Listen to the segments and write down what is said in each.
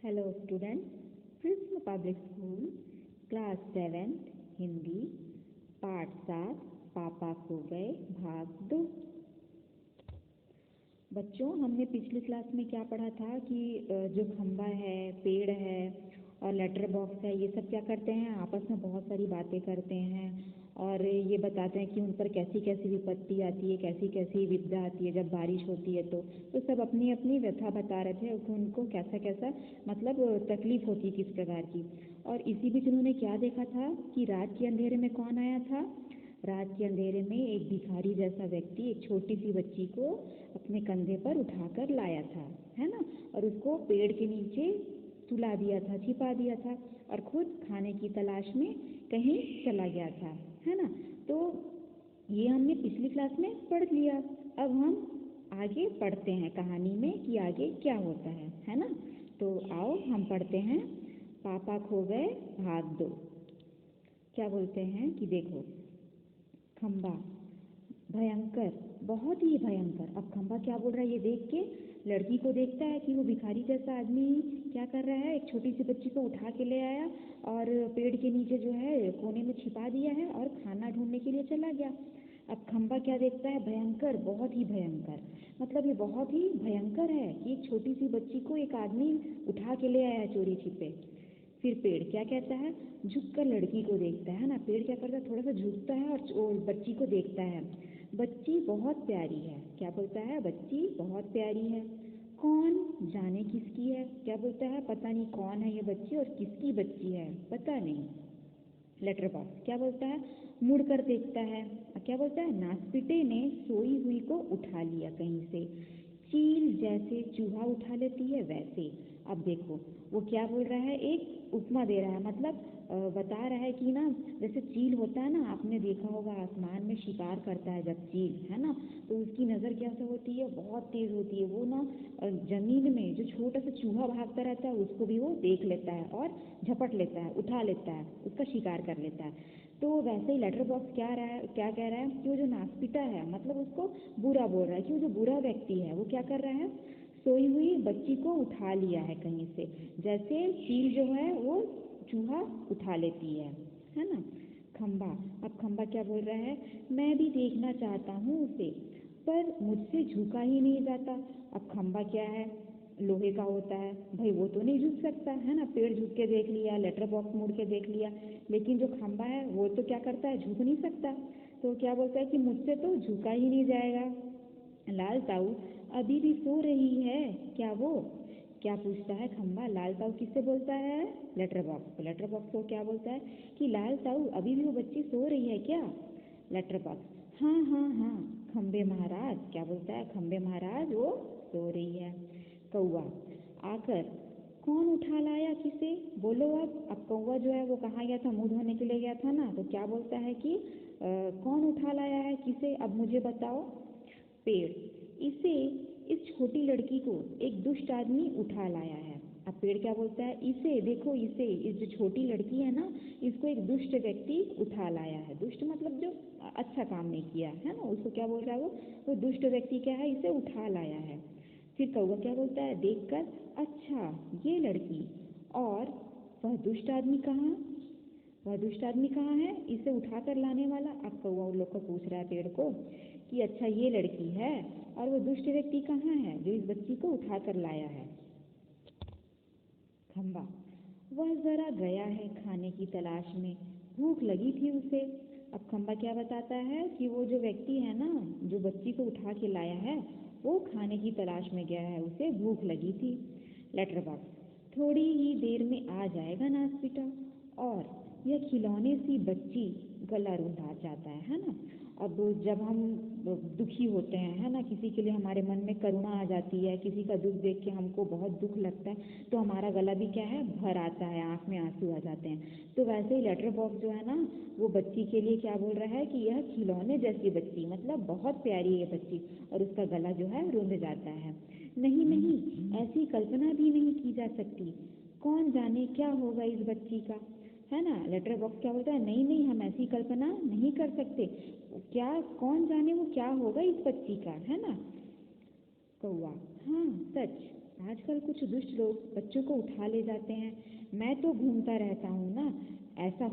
Hello students, prism public school class 7 Hindi पाठ 7 पापा खो गए भाग 2। बच्चों, हमने पिछली क्लास में क्या पढ़ा था कि जो खंबा है, पेड़ है और लेटर बॉक्स है, ये सब क्या करते हैं, आपस में बहुत सारी बातें करते हैं और ये बताते हैं कि उन पर कैसी कैसी विपत्ति आती है, कैसी कैसी विपदा आती है जब बारिश होती है। तो सब अपनी अपनी व्यथा बता रहे थे कि उनको कैसा कैसा मतलब तकलीफ होती है किस प्रकार की। और इसी बीच उन्होंने क्या देखा था कि रात के अंधेरे में कौन आया था। रात के अंधेरे में एक भिखारी जैसा व्यक्ति एक छोटी सी बच्ची को अपने कंधे पर उठाकर लाया था, है ना, और उसको पेड़ के नीचे सुला दिया था, छिपा दिया था और खुद खाने की तलाश में कहीं चला गया था, है ना। तो ये हमने पिछली क्लास में पढ़ लिया। अब हम आगे पढ़ते हैं कहानी में कि आगे क्या होता है ना। तो आओ हम पढ़ते हैं पापा खो गए भाग 2। क्या बोलते हैं कि देखो, खंबा भयंकर, बहुत ही भयंकर। अब खंबा क्या बोल रहा है, ये देख के लड़की को देखता है कि वो भिखारी जैसा आदमी क्या कर रहा है, एक छोटी सी बच्ची को उठा के ले आया और पेड़ के नीचे जो है कोने में छिपा दिया है और खाना ढूंढने के लिए चला गया। अब खंबा क्या देखता है, भयंकर, बहुत ही भयंकर, मतलब ये बहुत ही भयंकर है कि एक छोटी सी बच्ची को एक आदमी उठा के ले आया चोरी छिपे। फिर पेड़ क्या कहता है, झुककर लड़की को देखता है ना। पेड़ क्या करता है, थोड़ा सा झुकता है और बच्ची को देखता है। बच्ची बहुत प्यारी है, क्या बोलता है, बच्ची बहुत प्यारी है। कौन जाने किसकी है, क्या बोलता है, पता नहीं कौन है ये बच्ची और किसकी बच्ची है पता नहीं। लेटर बॉक्स क्या बोलता है, मुड़कर देखता है, क्या बोलता है, नासपीटे ने सोई हुई को उठा लिया कहीं से, चील जैसे चूहा उठा लेती है वैसे। अब देखो वो क्या बोल रहा है, एक उपमा दे रहा है, मतलब बता रहा है कि ना जैसे चील होता है ना, आपने देखा होगा आसमान में शिकार करता है जब चील, है ना, तो उसकी नज़र कैसे होती है, बहुत तेज़ होती है। वो ना ज़मीन में जो छोटा सा चूहा भागता रहता है उसको भी वो देख लेता है और झपट लेता है, उठा लेता है, उसका शिकार कर लेता है। तो वैसे ही लेटर बॉक्स क्या कह रहा है कि वो जो नासपीटा है, मतलब उसको बुरा बोल रहा है कि वो जो बुरा व्यक्ति है वो क्या कर रहा है, सोई हुई बच्ची को उठा लिया है कहीं से, जैसे चील जो है वो चूहा उठा लेती है ना। खंबा, अब खंबा क्या बोल रहा है, मैं भी देखना चाहता हूँ उसे, पर मुझसे झुका ही नहीं जाता। अब खंबा क्या है, लोहे का होता है भाई, वो तो नहीं झुक सकता, है ना। पेड़ झुक के देख लिया, लेटर बॉक्स मुड़ के देख लिया, लेकिन जो खंबा है वो तो क्या करता है, झुक नहीं सकता। तो क्या बोलता है कि मुझसे तो झुका ही नहीं जाएगा। लाल ताऊ अभी भी सो रही है क्या वो, क्या पूछता है खंबा। लाल ताऊ किससे बोलता है, लेटर बॉक्स को। लेटर बॉक्स को क्या बोलता है कि लाल ताऊ अभी भी वो बच्ची सो रही है क्या। लेटर बॉक्स हाँ हाँ हाँ खंबे महाराज, क्या बोलता है, खंबे महाराज वो सो रही है। कौआ आकर कौन उठा लाया किसे, बोलो। अब कौआ जो है वो कहाँ गया था, मुंह धोने के लिए गया था ना, तो क्या बोलता है कि कौन उठा लाया है किसे, अब मुझे बताओ। पेड़ इसे, इस छोटी लड़की को एक दुष्ट आदमी उठा लाया है। अब पेड़ क्या बोलता है, इसे देखो, इसे, इस जो छोटी लड़की है ना, इसको एक दुष्ट व्यक्ति उठा लाया है। दुष्ट मतलब जो अच्छा काम नहीं किया है ना, उसको क्या बोल रहा है वो दुष्ट व्यक्ति क्या है, इसे उठा लाया है। फिर कौवा क्या बोलता है, देखकर, अच्छा ये लड़की, और वह दुष्ट आदमी कहाँ, वह दुष्ट आदमी कहाँ है इसे उठा कर लाने वाला। अब कौवा उन लोग को पूछ रहा है पेड़ को कि अच्छा ये लड़की है और वो दुष्ट व्यक्ति कहाँ है जो इस बच्ची को उठा कर लाया है। खंबा वह जरा गया है खाने की तलाश में, भूख लगी थी उसे। अब खंबा क्या बताता है कि वो जो व्यक्ति है ना, जो बच्ची को उठा के लाया है, वो खाने की तलाश में गया है, उसे भूख लगी थी। लेटर बॉक्स थोड़ी ही देर में आ जाएगा नासपीटा, और यह खिलौने सी बच्ची गला रुंधा जाता है ना। अब जब हम दुखी होते हैं, है ना, किसी के लिए हमारे मन में करुणा आ जाती है, किसी का दुख देख के हमको बहुत दुख लगता है, तो हमारा गला भी क्या है, भर आता है, आँख में आंसू आ जाते हैं। तो वैसे ही लेटर बॉक्स जो है ना, वो बच्ची के लिए क्या बोल रहा है कि यह खिलौने जैसी बच्ची, मतलब बहुत प्यारी है बच्ची, और उसका गला जो है रुंध जाता है। नहीं नहीं, ऐसी कल्पना भी नहीं की जा सकती, कौन जाने क्या होगा इस बच्ची का, है ना। लेटर बॉक्स क्या बोलता है, नहीं नहीं, हम ऐसी कल्पना नहीं कर सकते, क्या, कौन जाने वो क्या होगा इस बच्ची का, है ना। कौआ हाँ सच, आजकल कुछ दुष्ट लोग बच्चों को उठा ले जाते हैं। मैं तो घूमता रहता हूँ ना, ऐसा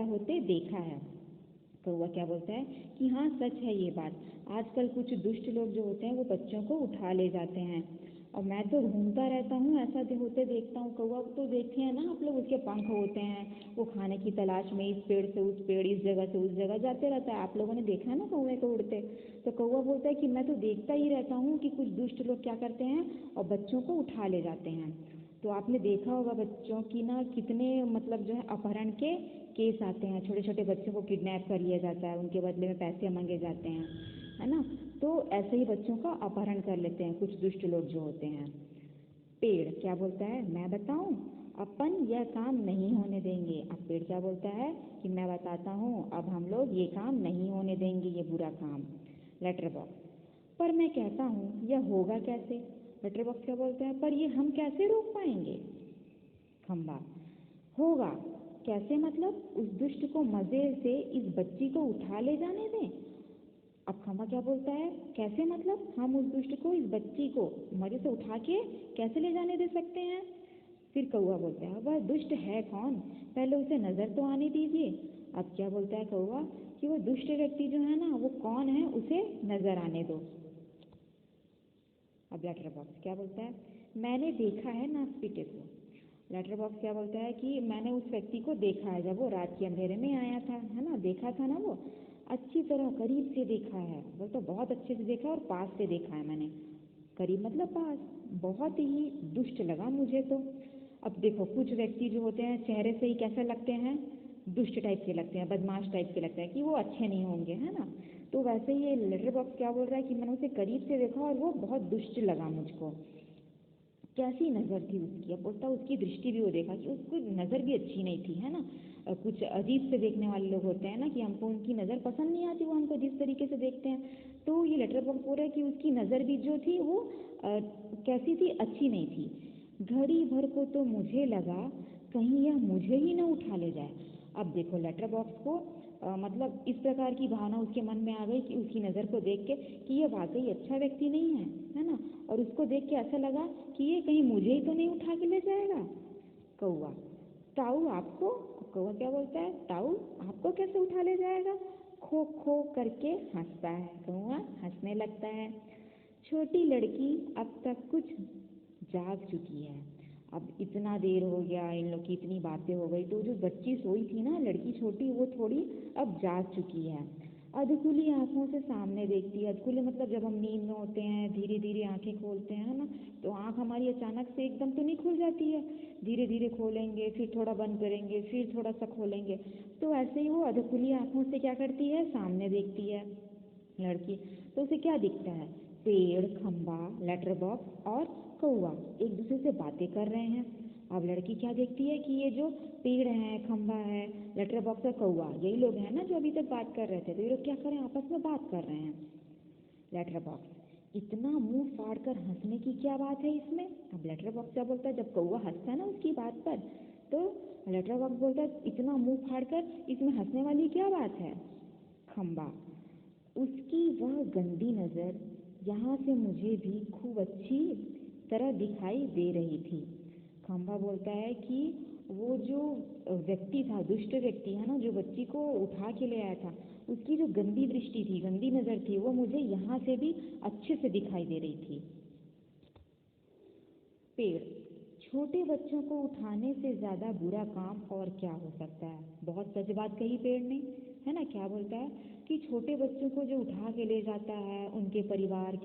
होते देखा है। कौवा क्या बोलता है कि हाँ सच है ये बात। आजकल कुछ दुष्ट लोग जो होते हैं वो बच्चों को उठा ले जाते हैं और मैं तो घूमता रहता हूँ, ऐसा होते देखता हूँ। कौवा तो देखते हैं ना आप लोग, उसके पंख होते हैं, वो खाने की तलाश में इस पेड़ से उस पेड़, इस जगह से उस जगह जाते रहता है। आप लोगों ने देखा है ना कौवे को उड़ते। तो कौवा बोलता है कि मैं तो देखता ही रहता हूँ कि कुछ दुष्ट लोग क्या करते हैं और बच्चों को उठा ले जाते हैं। तो आपने देखा होगा बच्चों की ना कितने मतलब जो है अपहरण के केस आते हैं। छोटे छोटे बच्चों को किडनैप कर लिया जाता है, उनके बदले में पैसे मांगे जाते हैं, है ना। तो ऐसे ही बच्चों का अपहरण कर लेते हैं कुछ दुष्ट लोग जो होते हैं। पेड़ क्या बोलता है, मैं बताऊं, अपन यह काम नहीं होने देंगे। अब पेड़ क्या बोलता है कि मैं बताता हूँ, अब हम लोग ये काम नहीं होने देंगे, ये बुरा काम। लेटर बॉक्स, पर मैं कहता हूँ यह होगा कैसे। लेटर बॉक्स क्या बोलता है, पर ये हम कैसे रोक पाएंगे। खंबा, होगा कैसे मतलब, उस दुष्ट को मजे से इस बच्ची को उठा ले जाने दें। अब खंबा क्या बोलता है, कैसे मतलब, हम उस दुष्ट को इस बच्ची को मजे से उठा के कैसे ले जाने दे सकते हैं। फिर कौवा बोलता है, वह दुष्ट है कौन, पहले उसे नजर तो आने दीजिए। अब क्या बोलता है कौवा कि वो दुष्ट व्यक्ति जो है ना वो कौन है, उसे नजर आने दो। अब लेटर बॉक्स क्या बोलता है, मैंने देखा है नासपीटे को। लेटर बॉक्स क्या बोलता है कि मैंने उस व्यक्ति को देखा है, जब वो रात के अंधेरे में आया था, है ना, देखा था ना वो, अच्छी तरह करीब से देखा है। बोलता बहुत अच्छे से देखा और पास से देखा है मैंने। करीब मतलब पास। बहुत ही दुष्ट लगा मुझे तो। अब देखो कुछ व्यक्ति जो होते हैं चेहरे से ही कैसे लगते हैं, दुष्ट टाइप के लगते हैं, बदमाश टाइप के लगते हैं कि वो अच्छे नहीं होंगे, है ना। तो वैसे ही ये लेटर बॉक्स क्या बोल रहा है कि मैंने उसे करीब से देखा और वो बहुत दुष्ट लगा मुझको। कैसी नज़र थी उसकी। अब बोलता उसकी दृष्टि भी वो देखा कि उसकी नज़र भी अच्छी नहीं थी, है ना। कुछ अजीब से देखने वाले लोग होते हैं ना कि हमको उनकी नज़र पसंद नहीं आती, वो हमको जिस तरीके से देखते हैं। तो ये लेटर बॉक्स बोल रहा है कि उसकी नज़र भी जो थी वो कैसी थी, अच्छी नहीं थी। घड़ी भर को तो मुझे लगा कहीं यह मुझे ही ना उठा ले जाए। अब देखो लेटर बॉक्स को मतलब इस प्रकार की भावना उसके मन में आ गई कि उसकी नज़र को देख के कि यह वाकई अच्छा व्यक्ति नहीं है ना। और उसको देख के ऐसा लगा कि ये कहीं मुझे ही तो नहीं उठा के ले जाएगा। कौवा, ताऊ आपको। कौवा क्या बोलता है, ताऊ आपको कैसे उठा ले जाएगा। खो खो करके हंसता है, कौवा हंसने लगता है। छोटी लड़की अब तक कुछ जाग चुकी है। अब इतना देर हो गया, इन लोग की इतनी बातें हो गई, तो जो बच्ची सोई थी ना, लड़की छोटी, वो थोड़ी अब जाग चुकी है। अधखुली आंखों से सामने देखती है। अधखुली मतलब जब हम नींद में होते हैं धीरे धीरे आंखें खोलते हैं, है ना, तो आंख हमारी अचानक से एकदम तो नहीं खुल जाती है, धीरे धीरे खोलेंगे, फिर थोड़ा बंद करेंगे, फिर थोड़ा सा खोलेंगे। तो ऐसे ही वो अधखुली आंखों से क्या करती है, सामने देखती है लड़की। तो उसे क्या दिखता है, पेड़, खंबा, लेटर बॉक्स और कौवा एक दूसरे से बातें कर रहे हैं। अब लड़की क्या देखती है कि ये जो पेड़ है, खंबा है, लेटर बॉक्स और कौवा, यही लोग हैं ना जो अभी तक बात कर रहे थे, तो ये लोग क्या कर रहे हैं, आपस में बात कर रहे हैं। लेटर बॉक्स, इतना मुंह फाड़ कर हंसने की क्या बात है इसमें। अब लेटर बॉक्स क्या बोलता है, जब कौवा हंसता है ना उसकी बात पर, तो लेटर बॉक्स बोलता है इतना मुंह फाड़ कर इसमें हंसने वाली क्या बात है। खंबा, उसकी वह गंदी नज़र यहाँ से मुझे भी खूब अच्छी तरह दिखाई दे रही थी। खंबा बोलता है कि वो जो व्यक्ति था, दुष्ट व्यक्ति है ना, जो बच्ची को उठा के ले आया था, उसकी जो गंदी दृष्टि थी, गंदी नज़र थी, वो मुझे यहाँ से भी अच्छे से दिखाई दे रही थी। पेड़, छोटे बच्चों को उठाने से ज़्यादा बुरा काम और क्या हो सकता है। बहुत सच बात कही पेड़ ने, है ना। क्या बोलता है कि छोटे बच्चों को जो उठा के ले जाता है उनके परिवार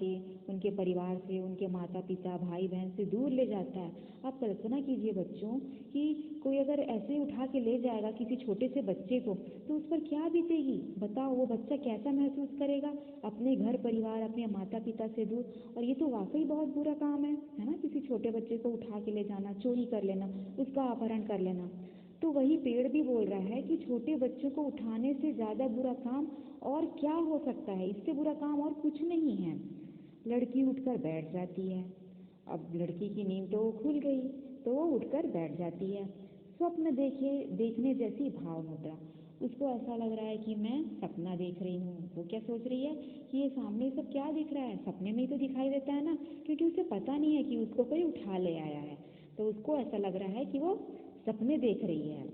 से, उनके माता पिता भाई बहन से दूर ले जाता है। आप कल्पना कीजिए बच्चों कि कोई अगर ऐसे ही उठा के ले जाएगा किसी छोटे से बच्चे को, तो उस पर क्या बीतेगी बताओ। वो बच्चा कैसा महसूस करेगा, अपने घर परिवार, अपने माता पिता से दूर। और ये तो वाकई बहुत बुरा काम है ना, किसी छोटे बच्चे को उठा के ले जाना, चोरी कर लेना, उसका अपहरण कर लेना। तो वही पेड़ भी बोल रहा है कि छोटे बच्चों को उठाने से ज़्यादा बुरा काम और क्या हो सकता है, इससे बुरा काम और कुछ नहीं है। लड़की उठकर बैठ जाती है। अब लड़की की नींद तो खुल गई, तो वो उठकर बैठ जाती है। स्वप्न देखने जैसी भाव मुद्रा। उसको ऐसा लग रहा है कि मैं सपना देख रही हूँ। वो क्या सोच रही है कि ये सामने सब क्या दिख रहा है, सपने में ही तो दिखाई देता है ना, क्योंकि उसे पता नहीं है कि उसको कोई उठा ले आया है। तो उसको ऐसा लग रहा है कि वो सपने देख रही है।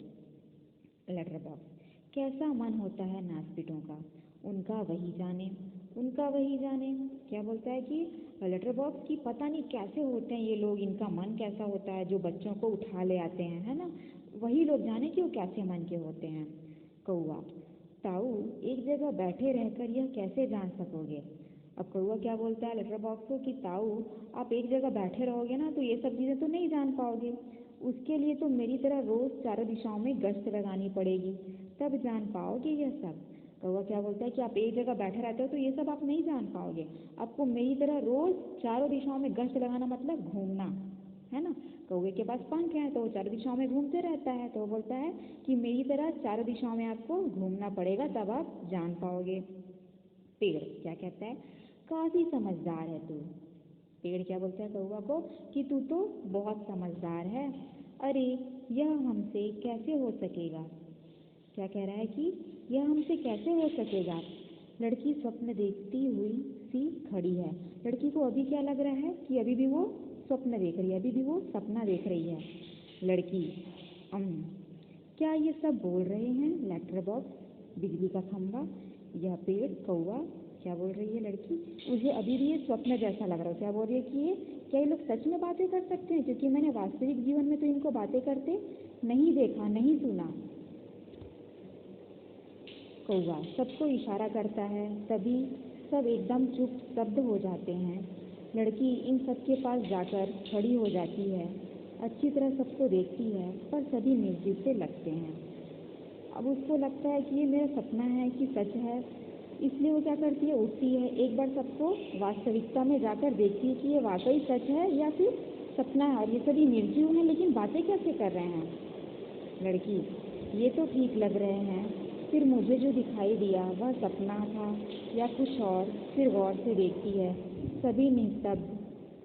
Letter box. कैसा मन होता है नास्तिकों का, उनका वही जाने, उनका वही जाने। क्या बोलता है कि लेटर बॉक्स की पता नहीं कैसे होते हैं ये लोग, इनका मन कैसा होता है जो बच्चों को उठा ले आते हैं, है ना, वही लोग जाने कि वो कैसे मन के होते हैं। कौआ। ताऊ, एक जगह बैठे रहकर यह कैसे जान सकोगे। अब कौआ क्या बोलता है लेटर बॉक्स को कि ताऊ, आप एक जगह बैठे रहोगे ना तो ये सब चीज़ें तो नहीं जान पाओगे, उसके लिए तो मेरी तरह रोज़ चारों दिशाओं में गश्त लगानी पड़ेगी, तब जान पाओगे यह सब। कौवा क्या बोलता है कि आप एक जगह बैठे रहते हो तो ये सब आप नहीं जान पाओगे, आपको मेरी तरह रोज़ चारों दिशाओं में गश्त लगाना मतलब घूमना, है ना। कौवे के पास पंख हैं तो वो चारों दिशाओं में घूमते रहता है, तो वो बोलता है कि मेरी तरह चारों दिशाओं में आपको घूमना पड़ेगा तब आप जान पाओगे। पेड़ क्या कहता है, काफ़ी समझदार है तू। पेड़ क्या बोलता है कौवा को कि तू तो बहुत समझदार है। अरे, यह हमसे कैसे हो सकेगा। क्या कह रहा है कि यह हमसे कैसे हो सकेगा। लड़की स्वप्न देखती हुई सी खड़ी है। लड़की को अभी क्या लग रहा है कि अभी भी वो स्वप्न देख रही है, अभी भी वो सपना देख रही है। लड़की, अम क्या ये सब बोल रहे हैं लेटर बॉक्स, बिजली का खंभा, यह पेड़, कौवा। क्या बोल रही है लड़की, मुझे अभी भी ये स्वप्न जैसा लग रहा है। क्या बोल रही है कि ये क्या ये लोग सच में बातें कर सकते हैं, क्योंकि मैंने वास्तविक जीवन में तो इनको बातें करते नहीं देखा, नहीं सुना। कौवा सबको इशारा करता है, तभी सब एकदम चुप स्तब्ध हो जाते हैं। लड़की इन सब के पास जाकर खड़ी हो जाती है, अच्छी तरह सबको देखती है, पर सभी निर्जीव से लगते हैं। अब उसको लगता है कि ये मेरा सपना है कि सच है, इसलिए वो क्या करती है, उठती है, एक बार सबको वास्तविकता में जाकर देखती है कि ये वाकई सच है या फिर सपना है, और ये सभी निर्जीव हैं लेकिन बातें कैसे कर रहे हैं। लड़की, ये तो ठीक लग रहे हैं, फिर मुझे जो दिखाई दिया वह सपना था या कुछ और। फिर गौर से देखती है, सभी निस्तब्ध,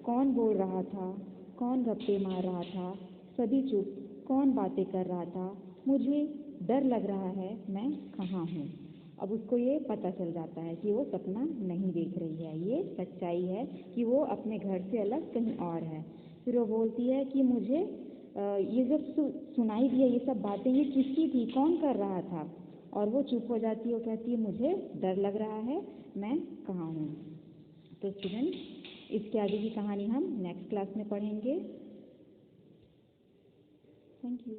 कौन बोल रहा था, कौन गप्पे मार रहा था, सभी चुप, कौन बातें कर रहा था, मुझे डर लग रहा है, मैं कहाँ हूँ। अब उसको ये पता चल जाता है कि वो सपना नहीं देख रही है, ये सच्चाई है कि वो अपने घर से अलग कहीं और है। फिर वो बोलती है कि मुझे ये जब सुनाई दिया ये सब बातें, ये किसकी थी, कौन कर रहा था। और वो चुप हो जाती है, वो कहती है मुझे डर लग रहा है, मैं कहाँ हूँ। तो स्टूडेंट, इसके आगे की कहानी हम नेक्स्ट क्लास में पढ़ेंगे। Thank you.